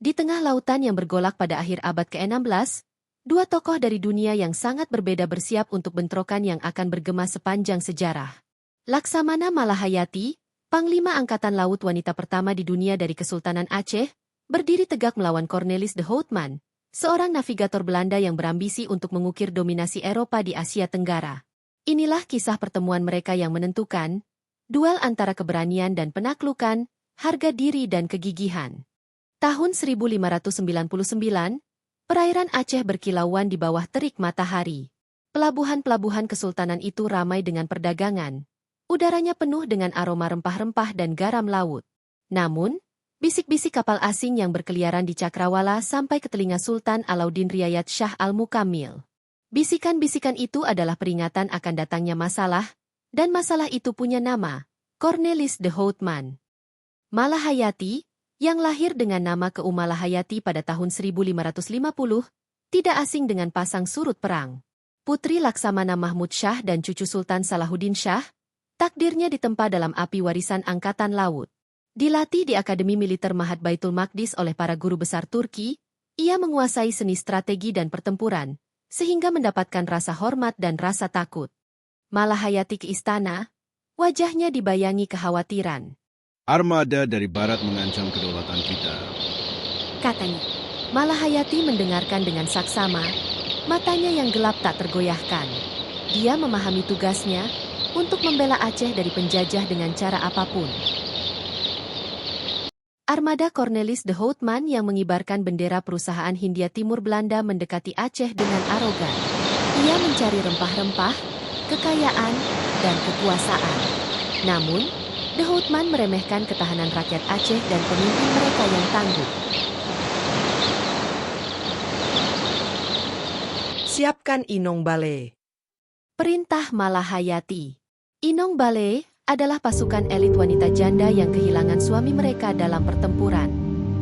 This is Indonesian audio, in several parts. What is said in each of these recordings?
Di tengah lautan yang bergolak pada akhir abad ke-16, dua tokoh dari dunia yang sangat berbeda bersiap untuk bentrokan yang akan bergema sepanjang sejarah. Laksamana Malahayati, Panglima Angkatan Laut wanita pertama di dunia dari Kesultanan Aceh, berdiri tegak melawan Cornelis de Houtman, seorang navigator Belanda yang berambisi untuk mengukir dominasi Eropa di Asia Tenggara. Inilah kisah pertemuan mereka yang menentukan, duel antara keberanian dan penaklukan, harga diri dan kegigihan. Tahun 1599, perairan Aceh berkilauan di bawah terik matahari. Pelabuhan-pelabuhan kesultanan itu ramai dengan perdagangan. Udaranya penuh dengan aroma rempah-rempah dan garam laut. Namun, bisik-bisik kapal asing yang berkeliaran di Cakrawala sampai ke telinga Sultan Alauddin Riayat Shah Al-Mukammil. Bisikan-bisikan itu adalah peringatan akan datangnya masalah, dan masalah itu punya nama, Cornelis de Houtman. Malahayati, yang lahir dengan nama Keumalahayati pada tahun 1550, tidak asing dengan pasang surut perang. Putri Laksamana Mahmud Shah dan cucu Sultan Salahuddin Shah, takdirnya ditempa dalam api warisan Angkatan Laut. Dilatih di Akademi Militer Mahat Baitul Maqdis oleh para guru besar Turki, ia menguasai seni strategi dan pertempuran, sehingga mendapatkan rasa hormat dan rasa takut. Malahayati ke istana, wajahnya dibayangi kekhawatiran. Armada dari barat mengancam kedaulatan kita, Katanya. Malahayati mendengarkan dengan saksama, matanya yang gelap tak tergoyahkan. Dia memahami tugasnya untuk membela Aceh dari penjajah dengan cara apapun. Armada Cornelis de Houtman yang mengibarkan bendera perusahaan Hindia Timur Belanda mendekati Aceh dengan arogan. Ia mencari rempah-rempah, kekayaan, dan kekuasaan. Namun, de Houtman meremehkan ketahanan rakyat Aceh dan pemimpin mereka yang tangguh. Siapkan Inong Bale. Perintah Malahayati. Inong Bale adalah pasukan elit wanita janda yang kehilangan suami mereka dalam pertempuran.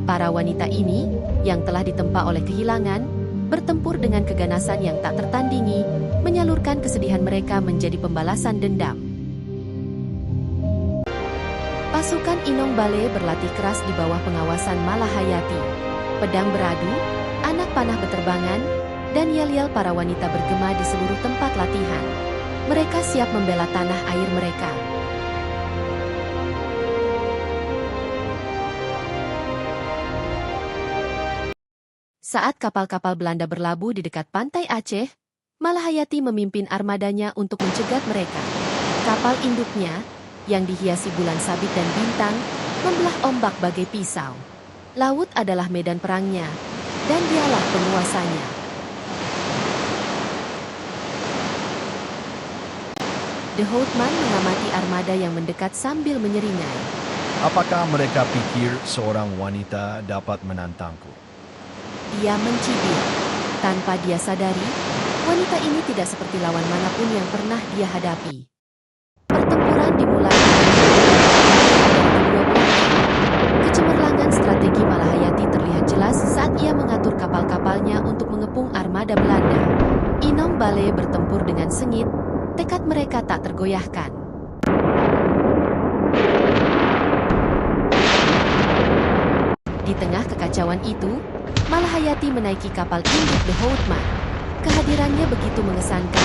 Para wanita ini, yang telah ditempa oleh kehilangan, bertempur dengan keganasan yang tak tertandingi, menyalurkan kesedihan mereka menjadi pembalasan dendam. Pasukan Inong Bale berlatih keras di bawah pengawasan Malahayati. Pedang beradu, anak panah beterbangan, dan yel-yel para wanita bergema di seluruh tempat latihan. Mereka siap membela tanah air mereka. Saat kapal-kapal Belanda berlabuh di dekat pantai Aceh, Malahayati memimpin armadanya untuk mencegat mereka. Kapal induknya, yang dihiasi bulan sabit dan bintang, membelah ombak bagai pisau. Laut adalah medan perangnya, dan dialah penguasanya. De Houtman mengamati armada yang mendekat sambil menyeringai. Apakah mereka pikir seorang wanita dapat menantangku? Dia mencibir. Tanpa dia sadari, wanita ini tidak seperti lawan manapun yang pernah dia hadapi. Pertempuran dimulai dengan kedua belah. Kecemerlangan strategi Malahayati terlihat jelas saat ia mengatur kapal-kapalnya untuk mengepung armada Belanda. Inong Bale bertempur dengan sengit, tekad mereka tak tergoyahkan. Di tengah kekacauan itu, Malahayati menaiki kapal induk de Houtman. Kehadirannya begitu mengesankan.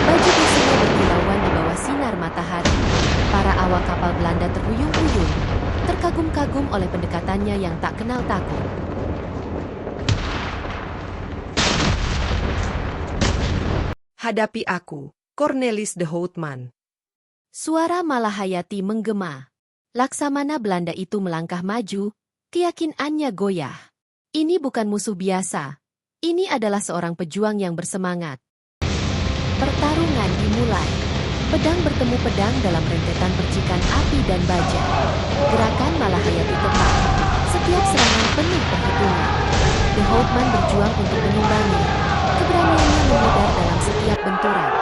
Baju besinya berkilauan di bawah sinar matahari. Para awak kapal Belanda terhuyung-huyung, terkagum-kagum oleh pendekatannya yang tak kenal takut. Hadapi aku, Cornelis de Houtman. Suara Malahayati menggema. Laksamana Belanda itu melangkah maju, keyakinannya goyah. Ini bukan musuh biasa. Ini adalah seorang pejuang yang bersemangat. Pertarungan dimulai. Pedang bertemu pedang dalam rentetan percikan api dan baja. Gerakan Malahayati tepat. Setiap serangan penuh perhitungan. De Houtman berjuang untuk mengimbangi. Keberaniannya memudar dalam setiap benturan.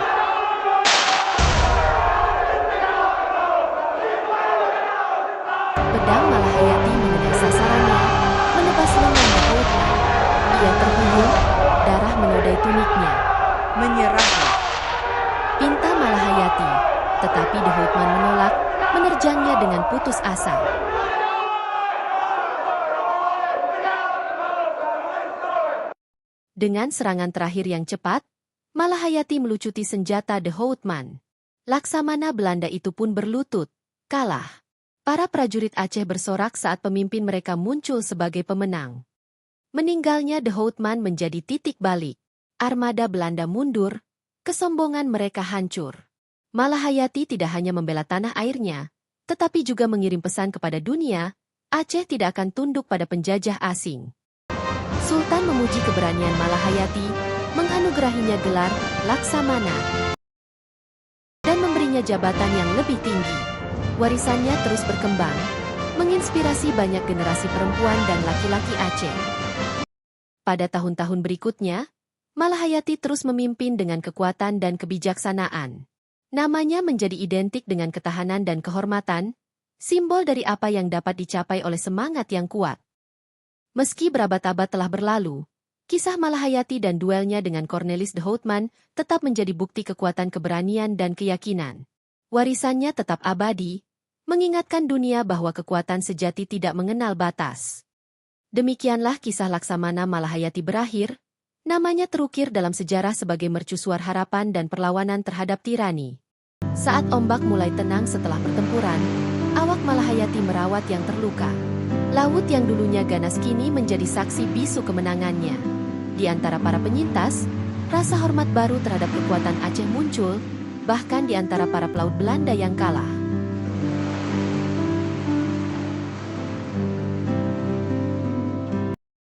Pedang Malahayati mengenai sasarannya, menebas lengan de Houtman. Ia terhuyung, darah menodai tuniknya. Menyerahlah. Pinta Malahayati, tetapi de Houtman menolak, menerjangnya dengan putus asa. Dengan serangan terakhir yang cepat, Malahayati melucuti senjata The Houtman. Laksamana Belanda itu pun berlutut, kalah. Para prajurit Aceh bersorak saat pemimpin mereka muncul sebagai pemenang. Meninggalnya The Houtman menjadi titik balik. Armada Belanda mundur, kesombongan mereka hancur. Malahayati tidak hanya membela tanah airnya, tetapi juga mengirim pesan kepada dunia, Aceh tidak akan tunduk pada penjajah asing. Sultan memuji keberanian Malahayati, menganugerahinya gelar Laksamana, dan memberinya jabatan yang lebih tinggi. Warisannya terus berkembang, menginspirasi banyak generasi perempuan dan laki-laki Aceh. Pada tahun-tahun berikutnya, Malahayati terus memimpin dengan kekuatan dan kebijaksanaan. Namanya menjadi identik dengan ketahanan dan kehormatan, simbol dari apa yang dapat dicapai oleh semangat yang kuat. Meski berabad-abad telah berlalu, kisah Malahayati dan duelnya dengan Cornelis de Houtman tetap menjadi bukti kekuatan keberanian dan keyakinan. Warisannya tetap abadi, mengingatkan dunia bahwa kekuatan sejati tidak mengenal batas. Demikianlah kisah Laksamana Malahayati berakhir, namanya terukir dalam sejarah sebagai mercusuar harapan dan perlawanan terhadap tirani. Saat ombak mulai tenang setelah pertempuran, awak Malahayati merawat yang terluka. Laut yang dulunya ganas kini menjadi saksi bisu kemenangannya. Di antara para penyintas, rasa hormat baru terhadap kekuatan Aceh muncul, bahkan di antara para pelaut Belanda yang kalah.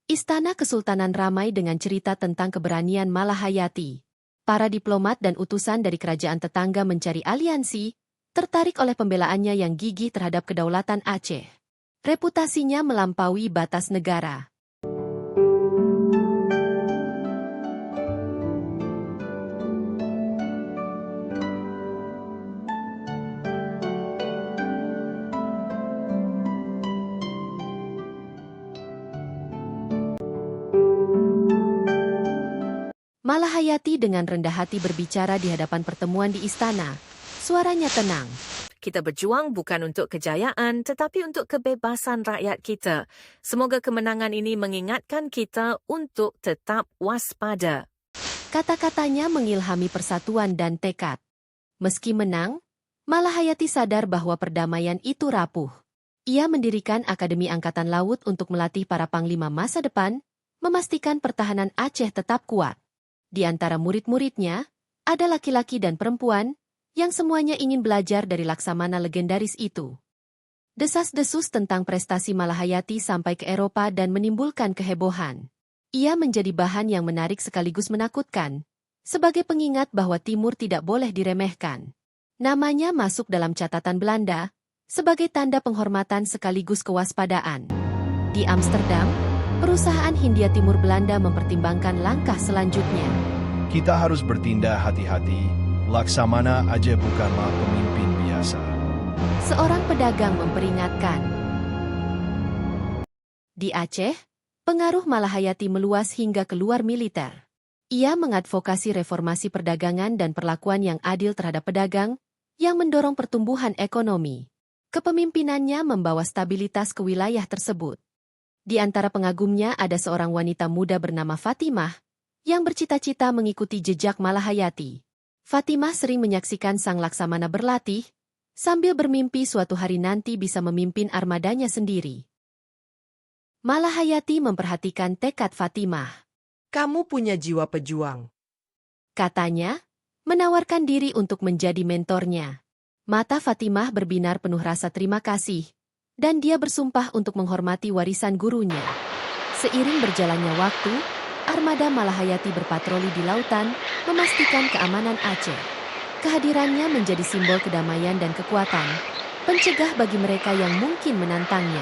Istana Kesultanan ramai dengan cerita tentang keberanian Malahayati. Para diplomat dan utusan dari kerajaan tetangga mencari aliansi, tertarik oleh pembelaannya yang gigih terhadap kedaulatan Aceh. Reputasinya melampaui batas negara. Malahayati dengan rendah hati berbicara di hadapan pertemuan di istana. Suaranya tenang. Kita berjuang bukan untuk kejayaan, tetapi untuk kebebasan rakyat kita. Semoga kemenangan ini mengingatkan kita untuk tetap waspada. Kata-katanya mengilhami persatuan dan tekad. Meski menang, Malahayati sadar bahwa perdamaian itu rapuh. Ia mendirikan Akademi Angkatan Laut untuk melatih para panglima masa depan, memastikan pertahanan Aceh tetap kuat. Di antara murid-muridnya, ada laki-laki dan perempuan, yang semuanya ingin belajar dari Laksamana legendaris itu. Desas-desus tentang prestasi Malahayati sampai ke Eropa dan menimbulkan kehebohan. Ia menjadi bahan yang menarik sekaligus menakutkan, sebagai pengingat bahwa Timur tidak boleh diremehkan. Namanya masuk dalam catatan Belanda, sebagai tanda penghormatan sekaligus kewaspadaan. Di Amsterdam, perusahaan Hindia Timur Belanda mempertimbangkan langkah selanjutnya. Kita harus bertindak hati-hati. Laksamana Aceh bukanlah pemimpin biasa. Seorang pedagang memperingatkan. Di Aceh, pengaruh Malahayati meluas hingga keluar militer. Ia mengadvokasi reformasi perdagangan dan perlakuan yang adil terhadap pedagang, yang mendorong pertumbuhan ekonomi. Kepemimpinannya membawa stabilitas ke wilayah tersebut. Di antara pengagumnya ada seorang wanita muda bernama Fatimah, yang bercita-cita mengikuti jejak Malahayati. Fatimah sering menyaksikan sang Laksamana berlatih, sambil bermimpi suatu hari nanti bisa memimpin armadanya sendiri. Malahayati memperhatikan tekad Fatimah. Kamu punya jiwa pejuang. Katanya, menawarkan diri untuk menjadi mentornya. Mata Fatimah berbinar penuh rasa terima kasih, dan dia bersumpah untuk menghormati warisan gurunya. Seiring berjalannya waktu, armada Malahayati berpatroli di lautan, memastikan keamanan Aceh. Kehadirannya menjadi simbol kedamaian dan kekuatan, pencegah bagi mereka yang mungkin menantangnya.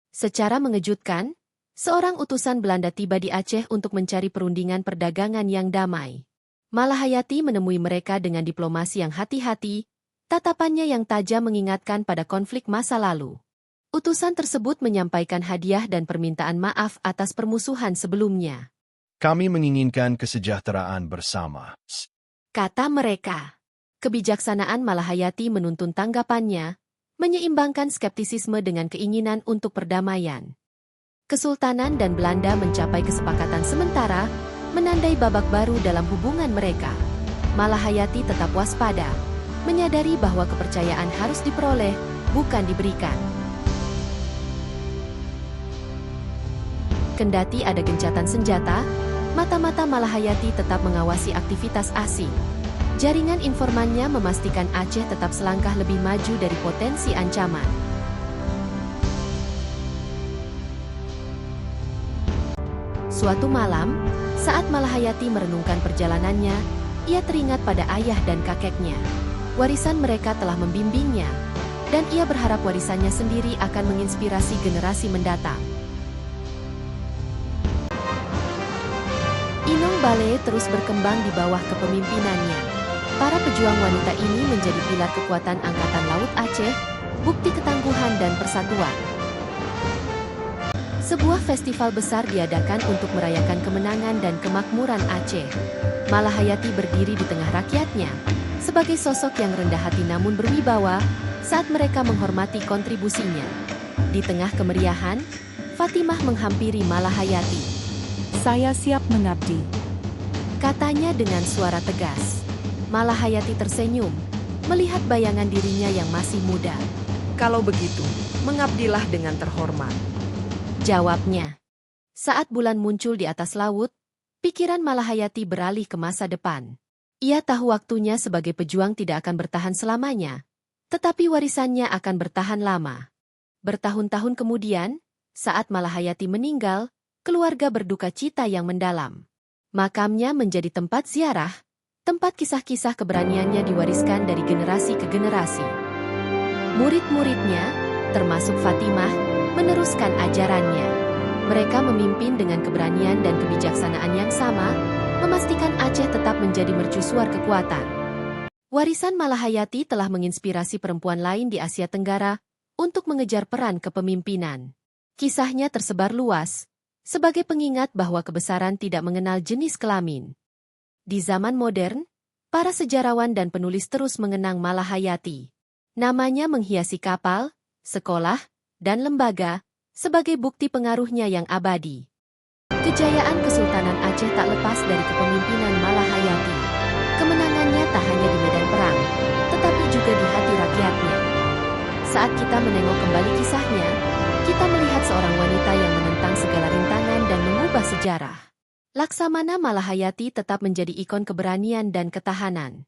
Secara mengejutkan, seorang utusan Belanda tiba di Aceh untuk mencari perundingan perdagangan yang damai. Malahayati menemui mereka dengan diplomasi yang hati-hati, tatapannya yang tajam mengingatkan pada konflik masa lalu. Utusan tersebut menyampaikan hadiah dan permintaan maaf atas permusuhan sebelumnya. Kami menginginkan kesejahteraan bersama. Kata mereka. Kebijaksanaan Malahayati menuntun tanggapannya, menyeimbangkan skeptisisme dengan keinginan untuk perdamaian. Kesultanan dan Belanda mencapai kesepakatan sementara, menandai babak baru dalam hubungan mereka. Malahayati tetap waspada, menyadari bahwa kepercayaan harus diperoleh, bukan diberikan. Kendati ada gencatan senjata, mata-mata Malahayati tetap mengawasi aktivitas asing. Jaringan informannya memastikan Aceh tetap selangkah lebih maju dari potensi ancaman. Suatu malam, saat Malahayati merenungkan perjalanannya, ia teringat pada ayah dan kakeknya. Warisan mereka telah membimbingnya, dan ia berharap warisannya sendiri akan menginspirasi generasi mendatang. Inong Bale terus berkembang di bawah kepemimpinannya. Para pejuang wanita ini menjadi pilar kekuatan Angkatan Laut Aceh, bukti ketangguhan dan persatuan. Sebuah festival besar diadakan untuk merayakan kemenangan dan kemakmuran Aceh. Malahayati berdiri di tengah rakyatnya, sebagai sosok yang rendah hati namun berwibawa, saat mereka menghormati kontribusinya. Di tengah kemeriahan, Fatimah menghampiri Malahayati. Saya siap mengabdi, Katanya dengan suara tegas. Malahayati tersenyum, melihat bayangan dirinya yang masih muda. Kalau begitu, mengabdilah dengan terhormat. Jawabnya. Saat bulan muncul di atas laut, pikiran Malahayati beralih ke masa depan. Ia tahu waktunya sebagai pejuang tidak akan bertahan selamanya, tetapi warisannya akan bertahan lama. Bertahun-tahun kemudian, saat Malahayati meninggal, keluarga berduka cita yang mendalam. Makamnya menjadi tempat ziarah, tempat kisah-kisah keberaniannya diwariskan dari generasi ke generasi. Murid-muridnya, termasuk Fatimah, meneruskan ajarannya. Mereka memimpin dengan keberanian dan kebijaksanaan yang sama, memastikan Aceh tetap menjadi mercusuar kekuatan. Warisan Malahayati telah menginspirasi perempuan lain di Asia Tenggara untuk mengejar peran kepemimpinan. Kisahnya tersebar luas, sebagai pengingat bahwa kebesaran tidak mengenal jenis kelamin. Di zaman modern, para sejarawan dan penulis terus mengenang Malahayati. Namanya menghiasi kapal, sekolah, dan lembaga, sebagai bukti pengaruhnya yang abadi. Kejayaan Kesultanan Aceh tak lepas dari kepemimpinan Malahayati. Kemenangannya tak hanya di medan perang, tetapi juga di hati rakyatnya. Saat kita menengok kembali kisahnya, kita melihat seorang wanita yang menentang segala rintangan dan mengubah sejarah. Laksamana Malahayati tetap menjadi ikon keberanian dan ketahanan.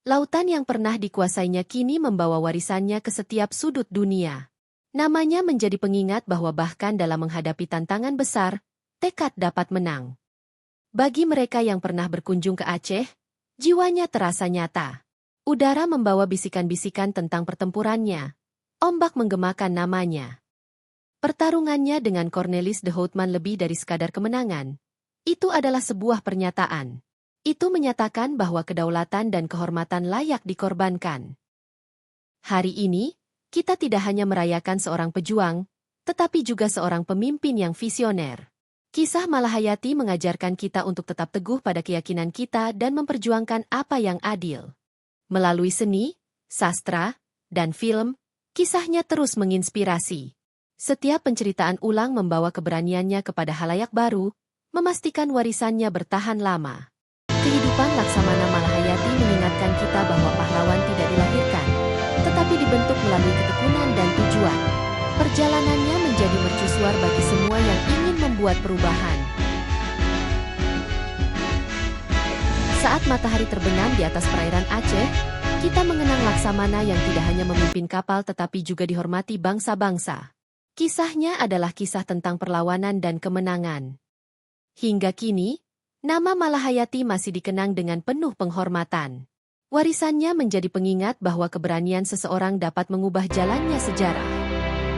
Lautan yang pernah dikuasainya kini membawa warisannya ke setiap sudut dunia. Namanya menjadi pengingat bahwa bahkan dalam menghadapi tantangan besar, tekad dapat menang. Bagi mereka yang pernah berkunjung ke Aceh, jiwanya terasa nyata. Udara membawa bisikan-bisikan tentang pertempurannya. Ombak menggemakan namanya. Pertarungannya dengan Cornelis de Houtman lebih dari sekadar kemenangan. Itu adalah sebuah pernyataan. Itu menyatakan bahwa kedaulatan dan kehormatan layak dikorbankan. Hari ini, kita tidak hanya merayakan seorang pejuang, tetapi juga seorang pemimpin yang visioner. Kisah Malahayati mengajarkan kita untuk tetap teguh pada keyakinan kita dan memperjuangkan apa yang adil. Melalui seni, sastra, dan film, kisahnya terus menginspirasi. Setiap penceritaan ulang membawa keberaniannya kepada halayak baru, memastikan warisannya bertahan lama. Kehidupan Laksamana Malahayati mengingatkan kita bahwa pahlawan tidak dilahirkan, tetapi dibentuk melalui ketekunan dan tujuan. Perjalanannya menjadi mercusuar bagi semua yang ingin membuat perubahan. Saat matahari terbenam di atas perairan Aceh, kita mengenang Laksamana yang tidak hanya memimpin kapal tetapi juga dihormati bangsa-bangsa. Kisahnya adalah kisah tentang perlawanan dan kemenangan. Hingga kini, nama Malahayati masih dikenang dengan penuh penghormatan. Warisannya menjadi pengingat bahwa keberanian seseorang dapat mengubah jalannya sejarah.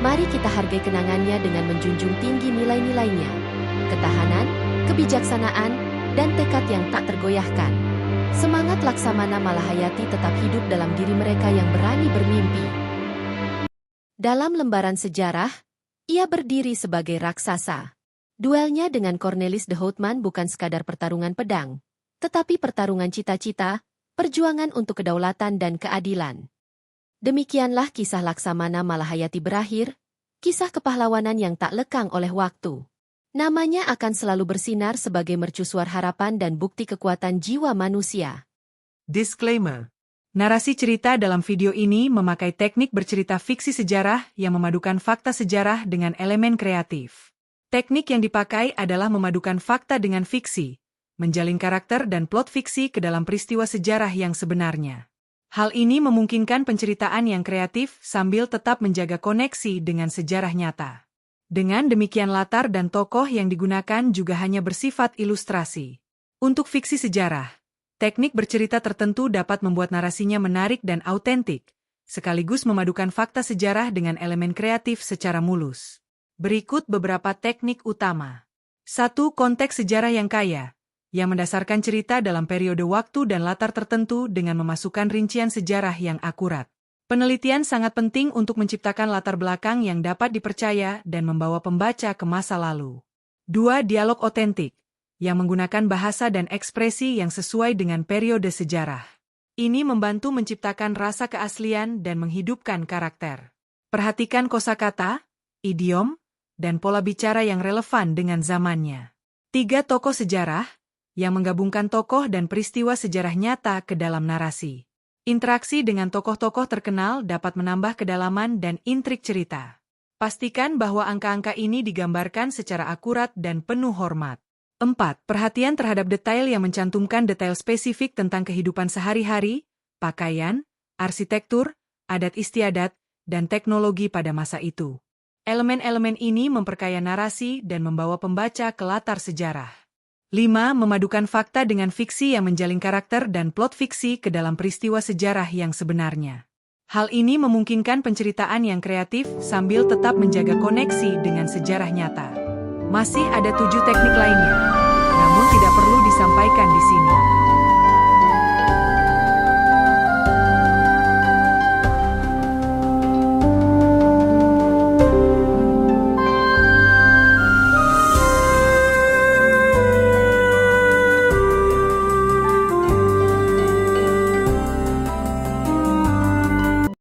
Mari kita hargai kenangannya dengan menjunjung tinggi nilai-nilainya. Ketahanan, kebijaksanaan, dan tekad yang tak tergoyahkan. Semangat Laksamana Malahayati tetap hidup dalam diri mereka yang berani bermimpi. Dalam lembaran sejarah, ia berdiri sebagai raksasa. Duelnya dengan Cornelis de Houtman bukan sekadar pertarungan pedang, tetapi pertarungan cita-cita, perjuangan untuk kedaulatan dan keadilan. Demikianlah kisah Laksamana Malahayati berakhir, Kisah kepahlawanan yang tak lekang oleh waktu. Namanya akan selalu bersinar sebagai mercusuar harapan dan bukti kekuatan jiwa manusia. Disclaimer. Narasi cerita dalam video ini memakai teknik bercerita fiksi sejarah yang memadukan fakta sejarah dengan elemen kreatif. Teknik yang dipakai adalah memadukan fakta dengan fiksi, menjalin karakter dan plot fiksi ke dalam peristiwa sejarah yang sebenarnya. Hal ini memungkinkan penceritaan yang kreatif sambil tetap menjaga koneksi dengan sejarah nyata. Dengan demikian latar dan tokoh yang digunakan juga hanya bersifat ilustrasi. Untuk fiksi sejarah, teknik bercerita tertentu dapat membuat narasinya menarik dan autentik, sekaligus memadukan fakta sejarah dengan elemen kreatif secara mulus. Berikut beberapa teknik utama. 1. Konteks sejarah yang kaya, yang mendasarkan cerita dalam periode waktu dan latar tertentu dengan memasukkan rincian sejarah yang akurat. Penelitian sangat penting untuk menciptakan latar belakang yang dapat dipercaya dan membawa pembaca ke masa lalu. 2. Dialog otentik, yang menggunakan bahasa dan ekspresi yang sesuai dengan periode sejarah. Ini membantu menciptakan rasa keaslian dan menghidupkan karakter. Perhatikan kosakata, idiom, dan pola bicara yang relevan dengan zamannya. 3. Tokoh sejarah, yang menggabungkan tokoh dan peristiwa sejarah nyata ke dalam narasi. Interaksi dengan tokoh-tokoh terkenal dapat menambah kedalaman dan intrik cerita. Pastikan bahwa angka-angka ini digambarkan secara akurat dan penuh hormat. 4. Perhatian terhadap detail yang mencantumkan detail spesifik tentang kehidupan sehari-hari, pakaian, arsitektur, adat istiadat, dan teknologi pada masa itu. Elemen-elemen ini memperkaya narasi dan membawa pembaca ke latar sejarah. 5. Memadukan fakta dengan fiksi yang menjalin karakter dan plot fiksi ke dalam peristiwa sejarah yang sebenarnya. Hal ini memungkinkan penceritaan yang kreatif sambil tetap menjaga koneksi dengan sejarah nyata. Masih ada 7 teknik lainnya, namun tidak perlu disampaikan di sini.